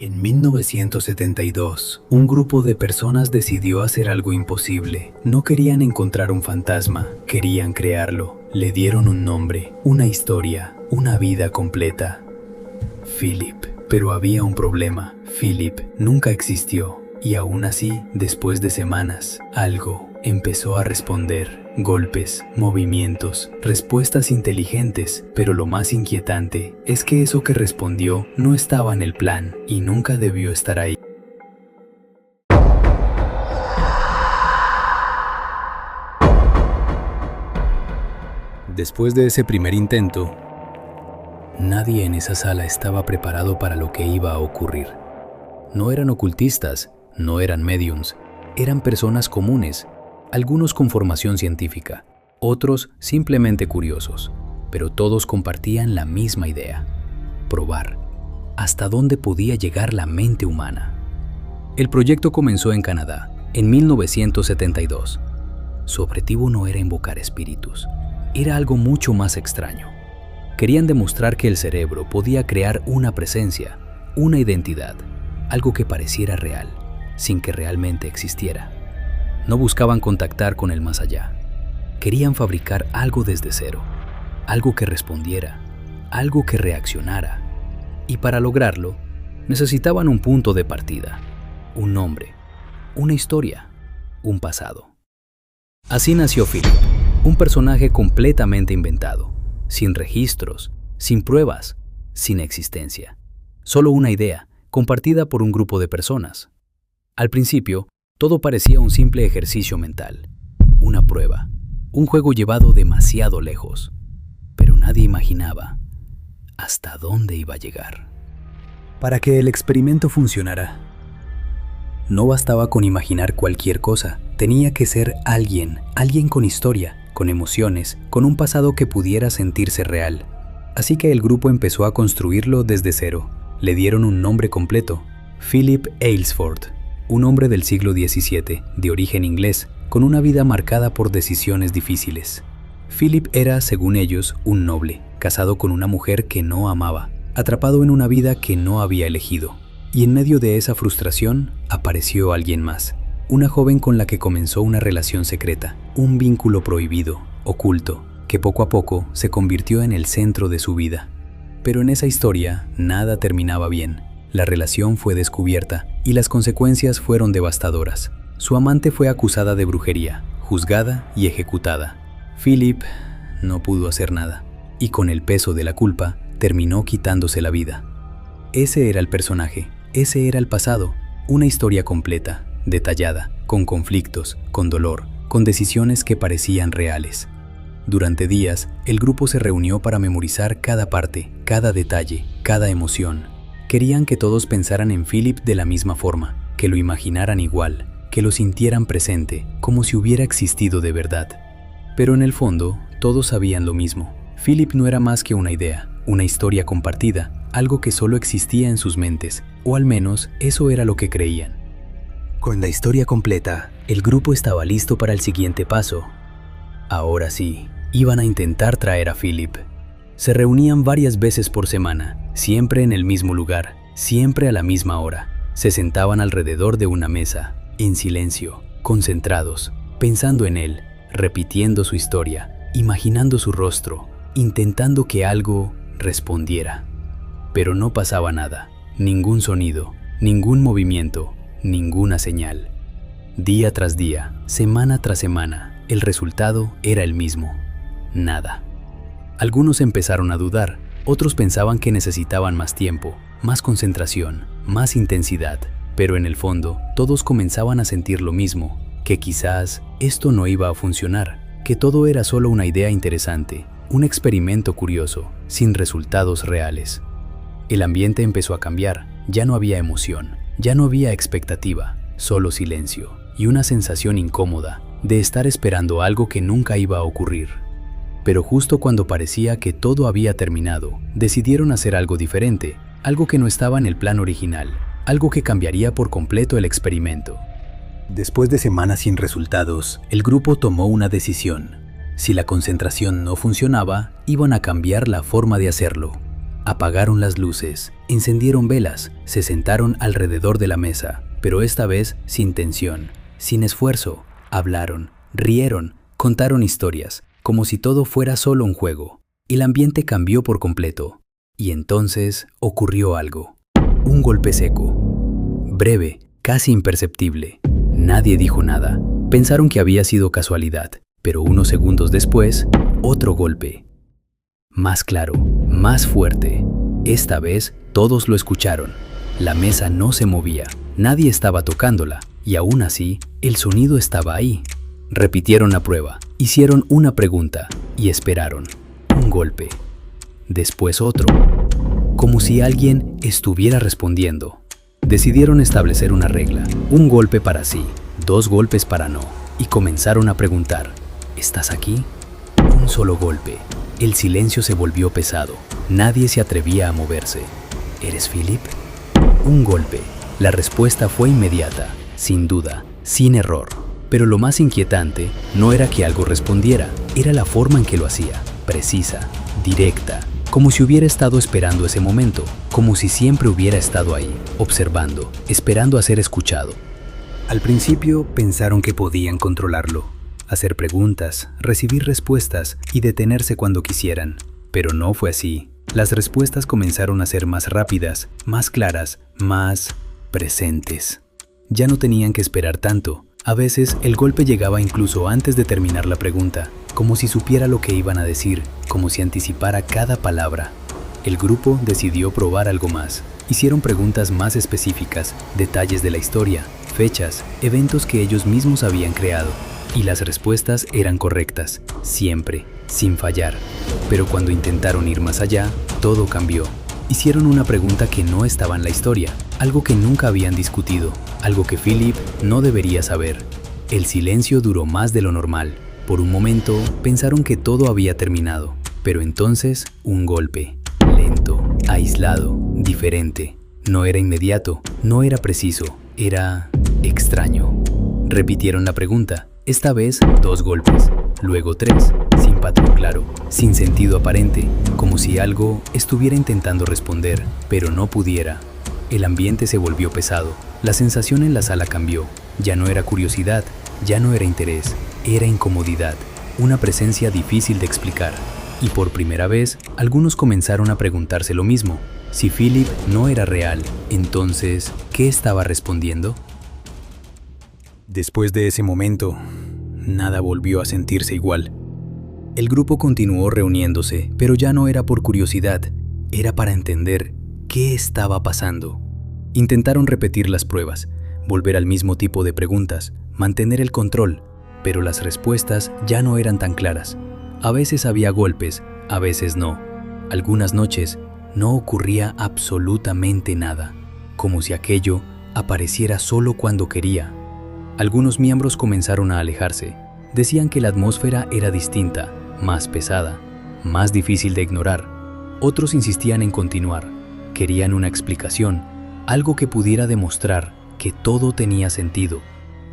En 1972, un grupo de personas decidió hacer algo imposible. No querían encontrar un fantasma, querían crearlo. Le dieron un nombre, una historia, una vida completa. Philip. Pero había un problema. Philip nunca existió. Y aún así, después de semanas, algo empezó a responder. Golpes, movimientos, respuestas inteligentes, pero lo más inquietante es que eso que respondió no estaba en el plan y nunca debió estar ahí. Después de ese primer intento, nadie en esa sala estaba preparado para lo que iba a ocurrir. No eran ocultistas, no eran médiums, eran personas comunes. Algunos con formación científica, otros simplemente curiosos, pero todos compartían la misma idea: probar hasta dónde podía llegar la mente humana. El proyecto comenzó en Canadá, en 1972. Su objetivo no era invocar espíritus, era algo mucho más extraño. Querían demostrar que el cerebro podía crear una presencia, una identidad, algo que pareciera real, sin que realmente existiera. No buscaban contactar con el más allá. Querían fabricar algo desde cero, algo que respondiera, algo que reaccionara. Y para lograrlo, necesitaban un punto de partida, un nombre, una historia, un pasado. Así nació Philip, un personaje completamente inventado, sin registros, sin pruebas, sin existencia. Solo una idea, compartida por un grupo de personas. Al principio, todo parecía un simple ejercicio mental, una prueba, un juego llevado demasiado lejos. Pero nadie imaginaba hasta dónde iba a llegar. Para que el experimento funcionara, no bastaba con imaginar cualquier cosa. Tenía que ser alguien con historia, con emociones, con un pasado que pudiera sentirse real. Así que el grupo empezó a construirlo desde cero. Le dieron un nombre completo: Philip Aylesford. Un hombre del siglo XVII, de origen inglés, con una vida marcada por decisiones difíciles. Philip era, según ellos, un noble, casado con una mujer que no amaba, atrapado en una vida que no había elegido. Y en medio de esa frustración, apareció alguien más. Una joven con la que comenzó una relación secreta, un vínculo prohibido, oculto, que poco a poco se convirtió en el centro de su vida. Pero en esa historia, nada terminaba bien. La relación fue descubierta y las consecuencias fueron devastadoras. Su amante fue acusada de brujería, juzgada y ejecutada. Philip no pudo hacer nada y con el peso de la culpa terminó quitándose la vida. Ese era el personaje, ese era el pasado, una historia completa, detallada, con conflictos, con dolor, con decisiones que parecían reales. Durante días, el grupo se reunió para memorizar cada parte, cada detalle, cada emoción. Querían que todos pensaran en Philip de la misma forma, que lo imaginaran igual, que lo sintieran presente, como si hubiera existido de verdad. Pero en el fondo, todos sabían lo mismo. Philip no era más que una idea, una historia compartida, algo que solo existía en sus mentes, o al menos eso era lo que creían. Con la historia completa, el grupo estaba listo para el siguiente paso. Ahora sí, iban a intentar traer a Philip. Se reunían varias veces por semana, siempre en el mismo lugar, siempre a la misma hora. Se sentaban alrededor de una mesa, en silencio, concentrados, pensando en él, repitiendo su historia, imaginando su rostro, intentando que algo respondiera. Pero no pasaba nada, ningún sonido, ningún movimiento, ninguna señal. Día tras día, semana tras semana, el resultado era el mismo: nada. Algunos empezaron a dudar, otros pensaban que necesitaban más tiempo, más concentración, más intensidad, pero en el fondo todos comenzaban a sentir lo mismo, que quizás esto no iba a funcionar, que todo era solo una idea interesante, un experimento curioso, sin resultados reales. El ambiente empezó a cambiar, ya no había emoción, ya no había expectativa, solo silencio y una sensación incómoda de estar esperando algo que nunca iba a ocurrir. Pero justo cuando parecía que todo había terminado, decidieron hacer algo diferente, algo que no estaba en el plan original, algo que cambiaría por completo el experimento. Después de semanas sin resultados, el grupo tomó una decisión. Si la concentración no funcionaba, iban a cambiar la forma de hacerlo. Apagaron las luces, encendieron velas, se sentaron alrededor de la mesa, pero esta vez sin tensión, sin esfuerzo. Hablaron, rieron, contaron historias, como si todo fuera solo un juego. El ambiente cambió por completo. Y entonces ocurrió algo. Un golpe seco. Breve, casi imperceptible. Nadie dijo nada. Pensaron que había sido casualidad, pero unos segundos después, otro golpe. Más claro, más fuerte. Esta vez todos lo escucharon. La mesa no se movía, nadie estaba tocándola, y aún así, el sonido estaba ahí. Repitieron la prueba, hicieron una pregunta y esperaron. Un golpe. Después otro. Como si alguien estuviera respondiendo. Decidieron establecer una regla. Un golpe para sí, 2 golpes para no. Y comenzaron a preguntar. ¿Estás aquí? Un solo golpe. El silencio se volvió pesado. Nadie se atrevía a moverse. ¿Eres Philip? Un golpe. La respuesta fue inmediata, sin duda, sin error. Pero lo más inquietante no era que algo respondiera, era la forma en que lo hacía. Precisa, directa, como si hubiera estado esperando ese momento, como si siempre hubiera estado ahí, observando, esperando a ser escuchado. Al principio pensaron que podían controlarlo, hacer preguntas, recibir respuestas y detenerse cuando quisieran. Pero no fue así. Las respuestas comenzaron a ser más rápidas, más claras, más presentes. Ya no tenían que esperar tanto. A veces el golpe llegaba incluso antes de terminar la pregunta, como si supiera lo que iban a decir, como si anticipara cada palabra. El grupo decidió probar algo más. Hicieron preguntas más específicas, detalles de la historia, fechas, eventos que ellos mismos habían creado. Y las respuestas eran correctas, siempre, sin fallar. Pero cuando intentaron ir más allá, todo cambió. Hicieron una pregunta que no estaba en la historia, algo que nunca habían discutido, algo que Philip no debería saber. El silencio duró más de lo normal. Por un momento pensaron que todo había terminado, pero entonces un golpe, lento, aislado, diferente. No era inmediato, no era preciso, era extraño. Repitieron la pregunta, esta vez 2 golpes, luego 3, sin patrón claro, sin sentido aparente, como si algo estuviera intentando responder, pero no pudiera. El ambiente se volvió pesado, la sensación en la sala cambió, ya no era curiosidad, ya no era interés, era incomodidad, una presencia difícil de explicar. Y por primera vez, algunos comenzaron a preguntarse lo mismo. Si Philip no era real, entonces, ¿qué estaba respondiendo? Después de ese momento, nada volvió a sentirse igual. El grupo continuó reuniéndose, pero ya no era por curiosidad, era para entender qué estaba pasando. Intentaron repetir las pruebas, volver al mismo tipo de preguntas, mantener el control, pero las respuestas ya no eran tan claras. A veces había golpes, a veces no. Algunas noches no ocurría absolutamente nada, como si aquello apareciera solo cuando quería. Algunos miembros comenzaron a alejarse. Decían que la atmósfera era distinta, más pesada, más difícil de ignorar. Otros insistían en continuar. Querían una explicación, algo que pudiera demostrar que todo tenía sentido,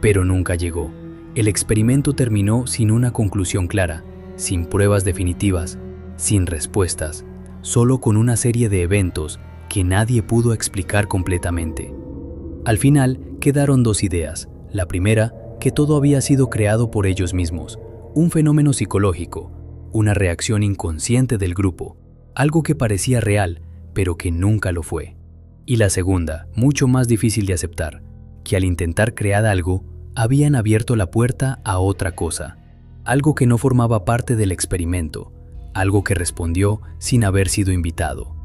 pero nunca llegó. El experimento terminó sin una conclusión clara, sin pruebas definitivas, sin respuestas, solo con una serie de eventos que nadie pudo explicar completamente. Al final quedaron 2 ideas. La primera, que todo había sido creado por ellos mismos, un fenómeno psicológico, una reacción inconsciente del grupo, algo que parecía real, pero que nunca lo fue. Y la segunda, mucho más difícil de aceptar, que al intentar crear algo, habían abierto la puerta a otra cosa, algo que no formaba parte del experimento, algo que respondió sin haber sido invitado.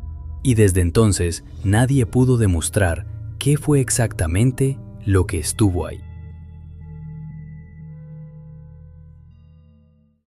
Y desde entonces, nadie pudo demostrar qué fue exactamente lo que estuvo ahí.